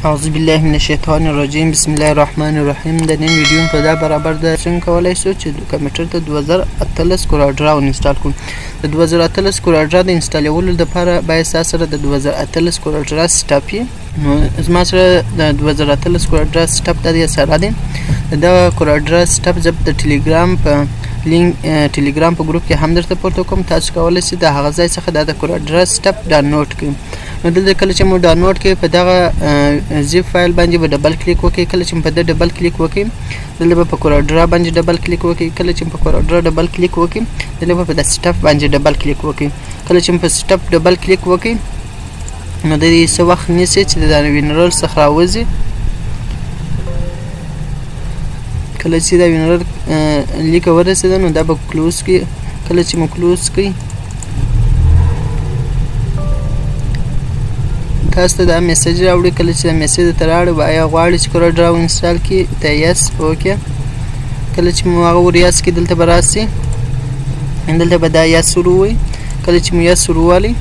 اعوذ بالله من الشیطان الرجیم بسم الله الرحمن الرحیم د نن ویډیو په دا برابر د څنګه کولای شو چې کمپیوټر ته 2018 کورلډرا انسټال کړو د 2018 کورلډرا د انسټالولو لپاره باید تاسو سره د 2018 کورلډرا سټاپ نو زما سره د 2018 کورلډرا سټاپ د سره دی دا کورلډرا سټاپ زب د ټیلیګرام په لینک ټیلیګرام په ګروپ کې هم درته پورته کوم تاسو کولای شئ د هغه ځای څخه د کورلډرا سټاپ ډاونلوډ کړئ نو دلته کله چې مو ډاونلوډ کړئ په دغه زیپ فایل باندې به ډبل کلیک وکړئ کله چې په ډبل کلیک وکړئ دلته به په کورلډرا باندې ډبل کلیک وکړئ کله چې په کورلډرا ډبل کلیک وکړئ دلته به په سټاپ باندې ډبل کلیک وکړئ کله چې په سټاپ ډبل کلیک وکړئ نو د دې څه وخت نیسي چې د وینرل څخه راوځي کله چې دا وینرل لیک ورسېده نو دا به کلوز کړئ کله چې مو کلوز کړئ تاسو ته دا میسج راوړي کله چې دا میسج ته راوړي آیا غواړئ چې کورلډرا انسټال کړئ ته یس اوکې کله چې مو هغه ور یس کړئ دلته به راسي دلته به دا یس ور ووایي کله چې مو یس ور ووالئ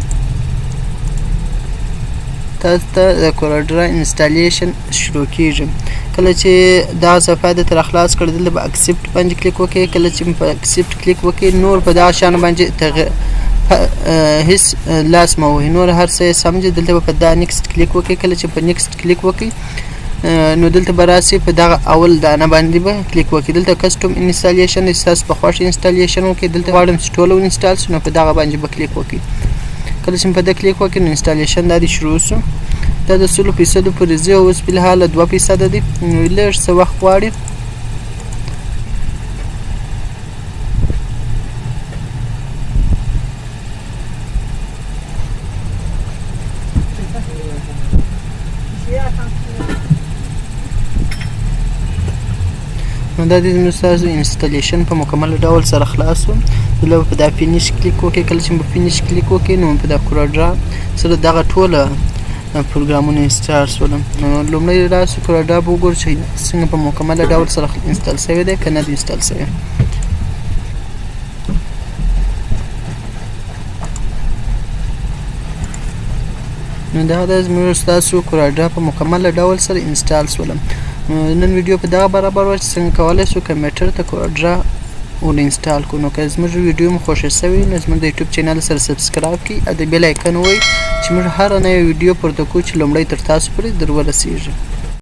تاسو ته د کورلډرا انسټاليشن شروع کیږي کله چې دا صفحه د تر خلاص کړل دلته به اکسپټ باندې کلیک وکړئ کله چې په اکسپټ کلیک وکړئ نور په دا شان باندې تغیر هیڅ لاس مو نور هر څه سمجه دلته په دا نیکست کلیک وکړئ کله چې په نیکست کلیک وکړئ نو دلته به راسي په دغه اول دانه باندې به کلیک وکړئ دلته کسټم انسټالیشن تاسو په خوښ انسټالیشن وکړئ دلته غواړم چې ټول انسټال شي نو په دغه باندې به کلیک وکړئ کله چې په دا کلیک وکړئ نو انسټالیشن دا شروع شو دا د 100% پورې زی او اوس په حال 2% دی نو لږ څه وخت غواړي نو دا د تاسو انسټالیشن په مکمل ډول سره خلاص و دلته په دا فینیش کلیک وکړئ کله چې په فینیش کلیک وکړئ نو په دا کورلډرا سره دغه ټوله پروګرامونه انسټال شول نو لومړی راسو کورلډرا به وګورئ چې څنګه په مکمل ډول سره انسټال شوی دی که نه دی انسټال شوی نو دا د زموږ ستاسو کورلډرا په مکمل ډول سره انسټال شول نن ویډیو په دغه برابر و چې څنګه کولای شو کمپیوټر ته کورلډرا ور انسټال کړو نو که زموږ ویډیو مو خوښ شوی نو زموږ د یوټیوب چینل سره سبسکرایب کړئ او د بیل آیکن ووهئ چې موږ هر نوی ویډیو پورته کوو چې لومړی تر تاسو پورې در ورسیږي